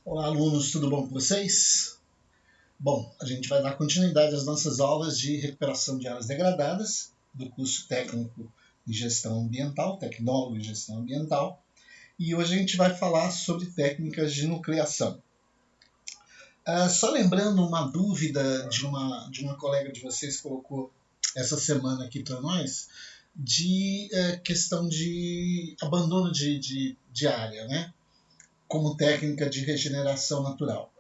Olá, alunos, tudo bom com vocês? Bom, a gente vai dar continuidade às nossas aulas de recuperação de áreas degradadas do curso técnico em gestão ambiental, tecnólogo em gestão ambiental, e hoje a gente vai falar sobre técnicas de nucleação. Só lembrando uma dúvida de uma colega de vocês que colocou essa semana aqui para nós, de questão de abandono de área, né? Como técnica de regeneração natural.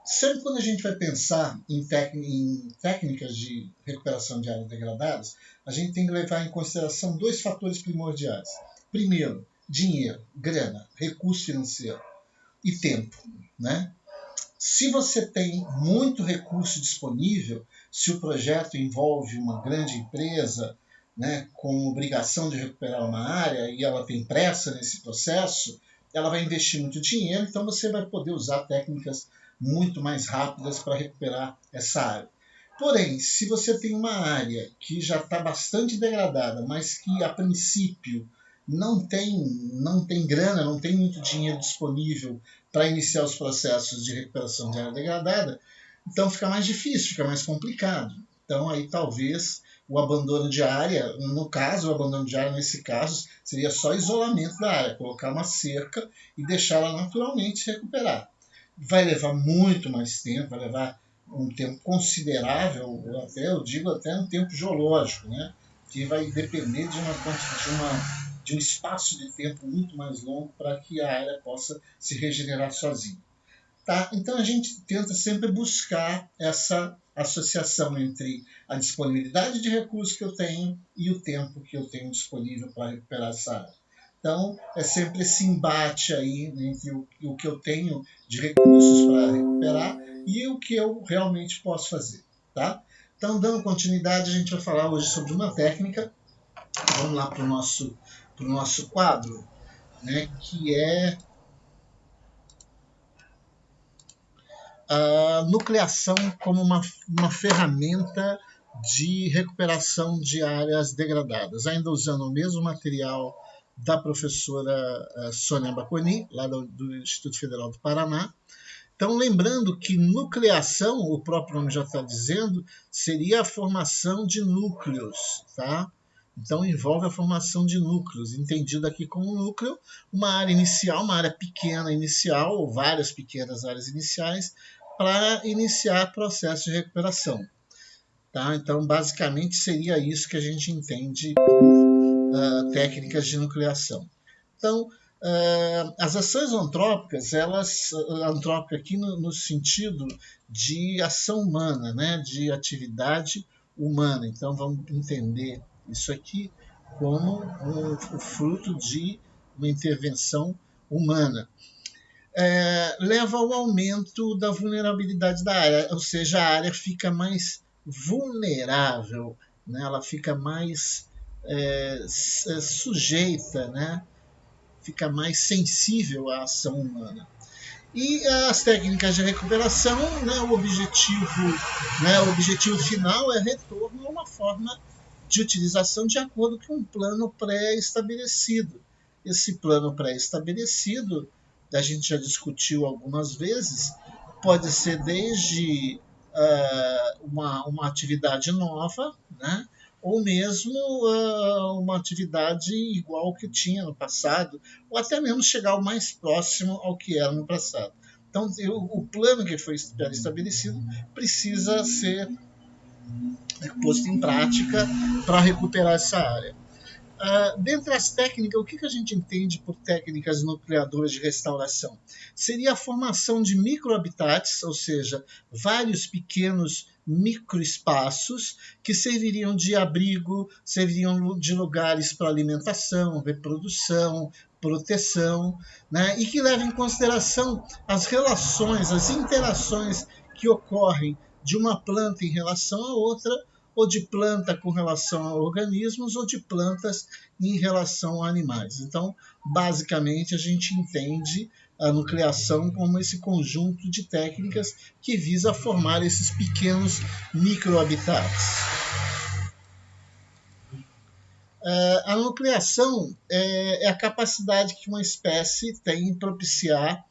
Sempre quando a gente vai pensar em técnicas de recuperação de áreas degradadas, a gente tem que levar em consideração dois fatores primordiais. Primeiro, dinheiro, grana, recurso financeiro e tempo, né? Se você tem muito recurso disponível, se o projeto envolve uma grande empresa, né, com obrigação de recuperar uma área e ela tem pressa nesse processo, ela vai investir muito dinheiro, então você vai poder usar técnicas muito mais rápidas para recuperar essa área. Porém, se você tem uma área que já está bastante degradada, mas que a princípio não tem grana, não tem muito dinheiro disponível para iniciar os processos de recuperação de área degradada, então fica mais difícil, fica mais complicado. Então aí talvez o abandono de área, no caso, o abandono de área nesse caso seria só isolamento da área, colocar uma cerca e deixá-la naturalmente se recuperar. Vai levar muito mais tempo, vai levar um tempo considerável, eu digo até um tempo geológico, né? Que vai depender de um espaço de tempo muito mais longo para que a área possa se regenerar sozinha. Tá? Então a gente tenta sempre buscar essa associação entre a disponibilidade de recursos que eu tenho e o tempo que eu tenho disponível para recuperar essa área. Então é sempre esse embate aí entre o que eu tenho de recursos para recuperar e o que eu realmente posso fazer. Tá? Então, dando continuidade, a gente vai falar hoje sobre uma técnica. Vamos lá para o nosso quadro, né, que é a nucleação como uma ferramenta de recuperação de áreas degradadas, ainda usando o mesmo material da professora Sônia Baconi, lá do Instituto Federal do Paraná. Então, lembrando que nucleação, o próprio nome já está dizendo, seria a formação de núcleos, tá? Então, envolve a formação de núcleos, entendido aqui como núcleo, uma área inicial, uma área pequena inicial, ou várias pequenas áreas iniciais, para iniciar processo de recuperação. Tá? Então, basicamente, seria isso que a gente entende por técnicas de nucleação. Então, as ações antrópicas, antrópica aqui no sentido de ação humana, né, de atividade humana. Então, vamos entender isso aqui como o fruto de uma intervenção humana. Leva ao aumento da vulnerabilidade da área, ou seja, a área fica mais vulnerável, né? Ela fica mais sujeita, né? Fica mais sensível à ação humana. E as técnicas de recuperação, né, o objetivo final é retorno a uma forma de utilização de acordo com um plano pré-estabelecido. Esse plano pré-estabelecido, a gente já discutiu algumas vezes, pode ser desde uma atividade nova, né, ou mesmo uma atividade igual ao que tinha no passado, ou até mesmo chegar o mais próximo ao que era no passado. Então, o plano que foi estabelecido precisa ser posto em prática para recuperar essa área. Dentre as técnicas, o que a gente entende por técnicas nucleadoras de restauração? Seria a formação de microhabitats, ou seja, vários pequenos microespaços que serviriam de abrigo, serviriam de lugares para alimentação, reprodução, proteção, né? E que levem em consideração as relações, as interações que ocorrem de uma planta em relação a outra, ou de planta com relação a organismos, ou de plantas em relação a animais. Então, basicamente, a gente entende a nucleação como esse conjunto de técnicas que visa formar esses pequenos microhabitats. A nucleação é a capacidade que uma espécie tem em propiciar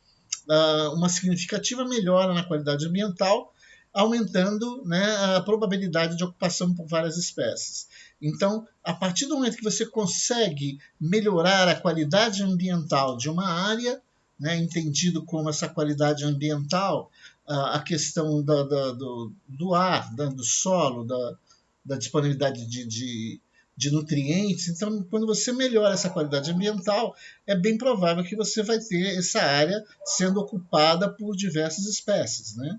uma significativa melhora na qualidade ambiental, aumentando, né, a probabilidade de ocupação por várias espécies. Então, a partir do momento que você consegue melhorar a qualidade ambiental de uma área, né, entendido como essa qualidade ambiental, a questão do ar, do solo, da disponibilidade de nutrientes. Então, quando você melhora essa qualidade ambiental, é bem provável que você vai ter essa área sendo ocupada por diversas espécies, né?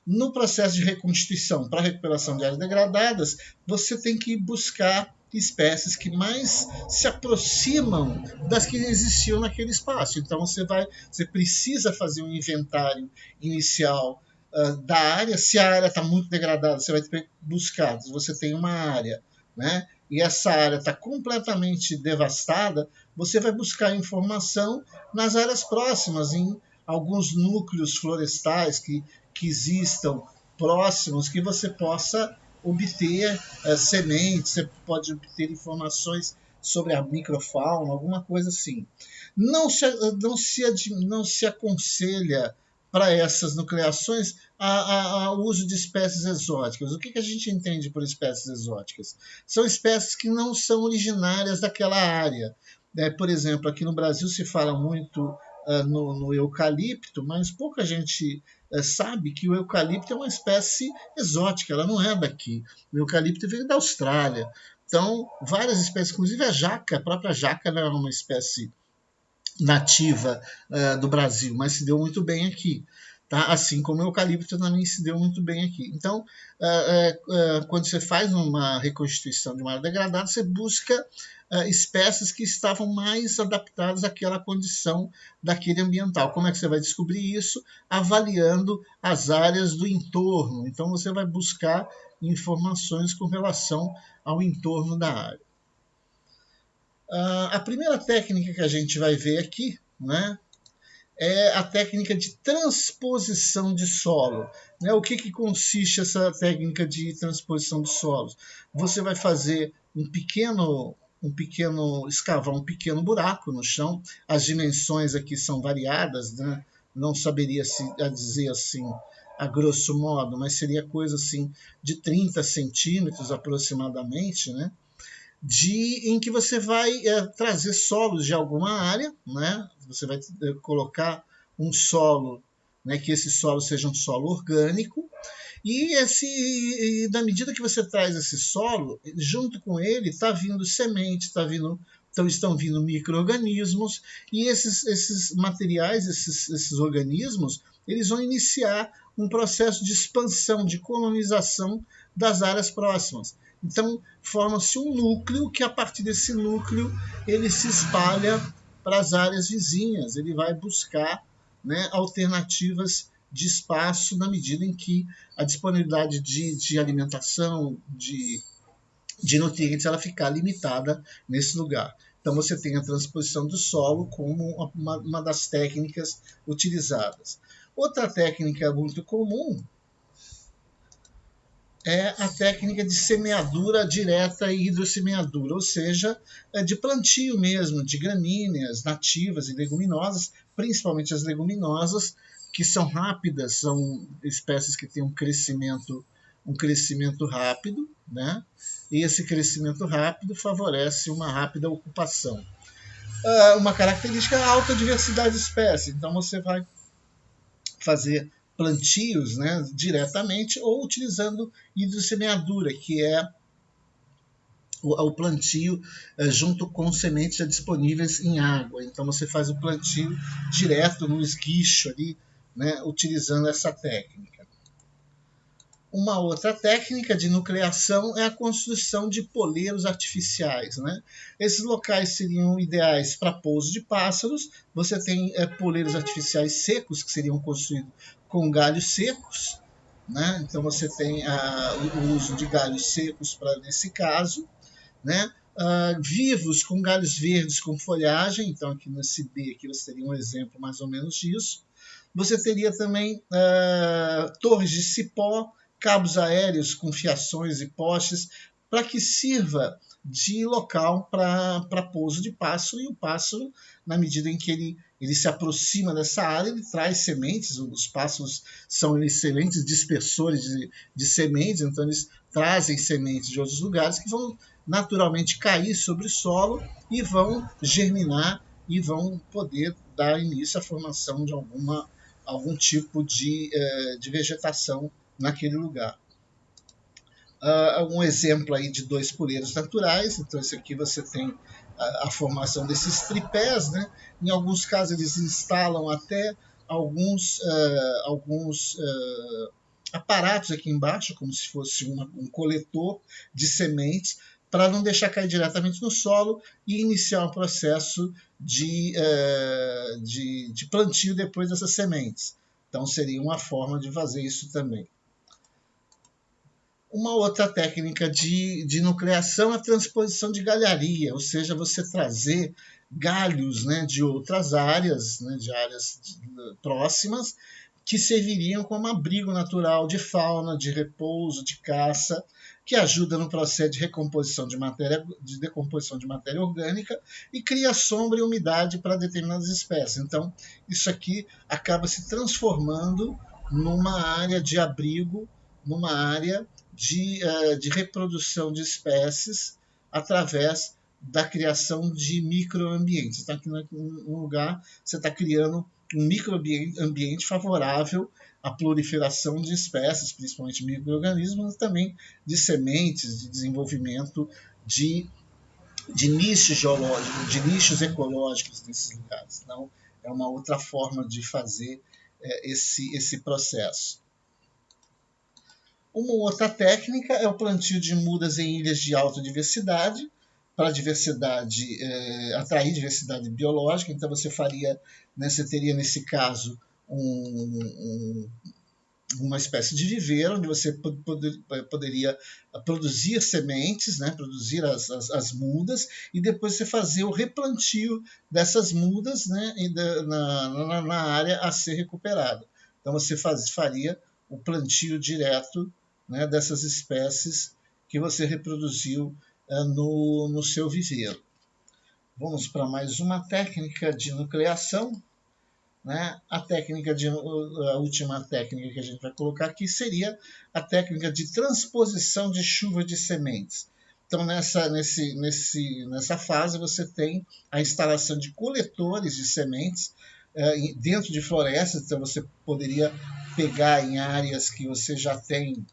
No processo de reconstituição para recuperação de áreas degradadas, você tem que buscar espécies que mais se aproximam das que existiam naquele espaço. Então você precisa fazer um inventário inicial da área. Se a área está muito degradada, você vai ter que buscar. Se você tem uma área, né, e essa área está completamente devastada, você vai buscar informação nas áreas próximas, em alguns núcleos florestais que existam próximos, que você possa obter sementes, você pode obter informações sobre a microfauna, alguma coisa assim. Não se aconselha para essas nucleações o uso de espécies exóticas. O que a gente entende por espécies exóticas? São espécies que não são originárias daquela área. Por exemplo, aqui no Brasil se fala muito no eucalipto, mas pouca gente sabe que o eucalipto é uma espécie exótica, ela não é daqui. O eucalipto veio da Austrália. Então, várias espécies, inclusive a própria jaca não é uma espécie nativa do Brasil, mas se deu muito bem aqui. Tá? Assim como o eucalipto também se deu muito bem aqui. Então, quando você faz uma reconstituição de uma área degradada, você busca espécies que estavam mais adaptadas àquela condição daquele ambiental. Como é que você vai descobrir isso? Avaliando as áreas do entorno. Então, você vai buscar informações com relação ao entorno da área. A primeira técnica que a gente vai ver aqui, né, é a técnica de transposição de solo. O que consiste essa técnica de transposição de solos? Você vai fazer escavar um pequeno buraco no chão. As dimensões aqui são variadas, né? Não saberia dizer assim a grosso modo, mas seria coisa assim de 30 centímetros aproximadamente, né? Em que você vai trazer solos de alguma área, né? Você vai colocar um solo, né, que esse solo seja um solo orgânico, e na medida que você traz esse solo, junto com ele está vindo semente, estão vindo micro-organismos, e esses materiais, esses organismos, eles vão iniciar um processo de expansão, de colonização das áreas próximas. Então, forma-se um núcleo que, a partir desse núcleo, ele se espalha para as áreas vizinhas. Ele vai buscar, né, alternativas de espaço na medida em que a disponibilidade de alimentação, de nutrientes, ela ficar limitada nesse lugar. Então, você tem a transposição do solo como uma das técnicas utilizadas. Outra técnica muito comum é a técnica de semeadura direta e hidrossemeadura, ou seja, de plantio mesmo, de gramíneas nativas e leguminosas, principalmente as leguminosas, que são rápidas, são espécies que têm um crescimento rápido, né? E esse crescimento rápido favorece uma rápida ocupação. Uma característica é a alta diversidade de espécies, então você vai fazer plantios, né, diretamente ou utilizando hidrossemeadura, que é o plantio junto com sementes já disponíveis em água. Então você faz o plantio direto no esguicho ali, né, utilizando essa técnica. Uma outra técnica de nucleação é a construção de poleiros artificiais, né? Esses locais seriam ideais para pouso de pássaros. Você tem poleiros artificiais secos, que seriam construídos com galhos secos, né? Então você tem o uso de galhos secos para nesse caso, né? Vivos com galhos verdes com folhagem. Então aqui nesse B aqui você teria um exemplo mais ou menos disso. Você teria também torres de cipó, cabos aéreos com fiações e postes, para que sirva de local para pouso de pássaro, e o pássaro, na medida em que ele ele se aproxima dessa área, ele traz sementes, os pássaros são excelentes dispersores de sementes, então eles trazem sementes de outros lugares que vão naturalmente cair sobre o solo e vão germinar e vão poder dar início à formação de algum tipo de vegetação naquele lugar. Um exemplo aí de dois poleiros naturais, então esse aqui você tem a formação desses tripés, né? Em alguns casos eles instalam até alguns aparatos aqui embaixo, como se fosse um coletor de sementes, para não deixar cair diretamente no solo e iniciar um processo de plantio depois dessas sementes. Então seria uma forma de fazer isso também. Uma outra técnica de nucleação é a transposição de galharia, ou seja, você trazer galhos, né, de outras áreas, né, de áreas próximas, que serviriam como abrigo natural de fauna, de repouso, de caça, que ajuda no processo de decomposição de matéria orgânica e cria sombra e umidade para determinadas espécies. Então, isso aqui acaba se transformando numa área de abrigo, numa área de reprodução de espécies através da criação de microambientes. Você está aqui num lugar, você está criando um microambiente favorável à proliferação de espécies, principalmente micro-organismos, mas também de sementes, de desenvolvimento de nichos geológicos, de nichos ecológicos nesses lugares. Então, é uma outra forma de fazer esse processo. Uma outra técnica é o plantio de mudas em ilhas de alta diversidade, para atrair diversidade biológica. Então você teria nesse caso uma espécie de viveiro onde você poderia produzir sementes, né, produzir as mudas, e depois você fazer o replantio dessas mudas, né, na área a ser recuperada. Então você faria o plantio direto, né, dessas espécies que você reproduziu no seu viveiro. Vamos para mais uma técnica de nucleação. Né? A última técnica que a gente vai colocar aqui seria a técnica de transposição de chuva de sementes. Então, nessa fase, você tem a instalação de coletores de sementes dentro de florestas. Então, você poderia pegar em áreas que você já tem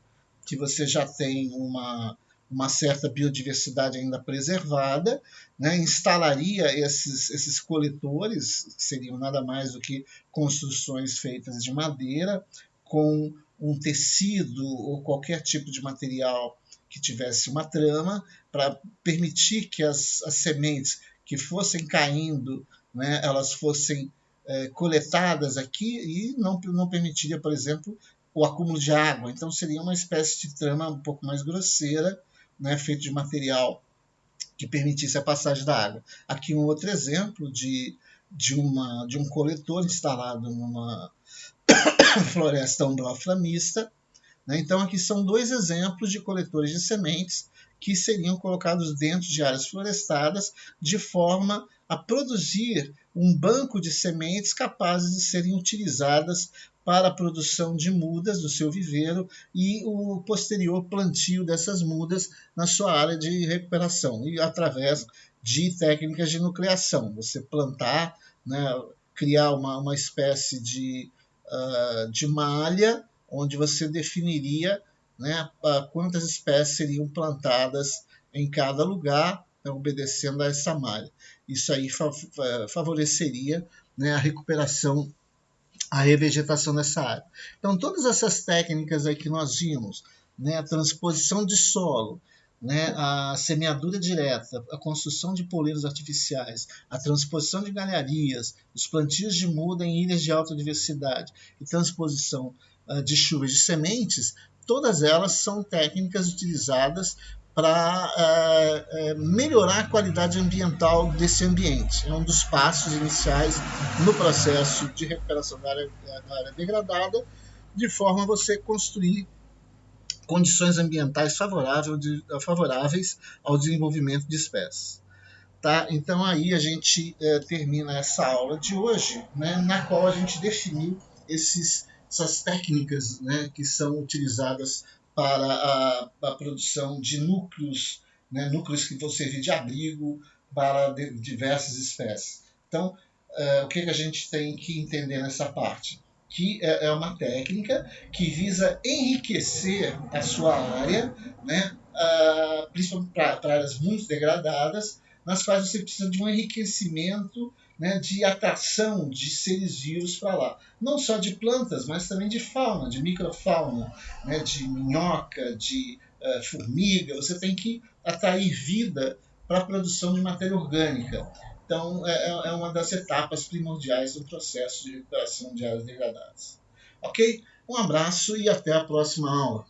uma certa biodiversidade ainda preservada, né? Instalaria esses coletores, que seriam nada mais do que construções feitas de madeira, com um tecido ou qualquer tipo de material que tivesse uma trama, para permitir que as sementes que fossem caindo, né, elas fossem coletadas aqui, e não permitiria, por exemplo, o acúmulo de água. Então seria uma espécie de trama um pouco mais grosseira, né, feito de material que permitisse a passagem da água. Aqui um outro exemplo de um coletor instalado numa floresta umbrófila mista. Né? Então aqui são dois exemplos de coletores de sementes que seriam colocados dentro de áreas florestadas de forma a produzir um banco de sementes capazes de serem utilizadas para a produção de mudas do seu viveiro e o posterior plantio dessas mudas na sua área de recuperação, e através de técnicas de nucleação. Você plantar, né, criar uma espécie de malha, onde você definiria, né, quantas espécies seriam plantadas em cada lugar, né, obedecendo a essa malha. Isso aí favoreceria, né, a recuperação, a revegetação dessa área. Então, todas essas técnicas aí que nós vimos, né, a transposição de solo, né, a semeadura direta, a construção de poleiros artificiais, a transposição de galharias, os plantios de muda em ilhas de alta diversidade e transposição de chuvas de sementes, todas elas são técnicas utilizadas para melhorar a qualidade ambiental desse ambiente. É um dos passos iniciais no processo de recuperação da área degradada, de forma a você construir condições ambientais favoráveis ao desenvolvimento de espécies. Tá? Então aí a gente termina essa aula de hoje, né, na qual a gente definiu essas técnicas, né, que são utilizadas para a produção de núcleos, né, núcleos que vão servir de abrigo para diversas espécies. Então, o que a gente tem que entender nessa parte? Que é uma técnica que visa enriquecer a sua área, né, principalmente para áreas muito degradadas, nas quais você precisa de um enriquecimento, né, de atração de seres vivos para lá. Não só de plantas, mas também de fauna, de microfauna, né, de minhoca, de formiga. Você tem que atrair vida para a produção de matéria orgânica. Então, é uma das etapas primordiais do processo de recuperação de áreas degradadas. Ok? Um abraço e até a próxima aula.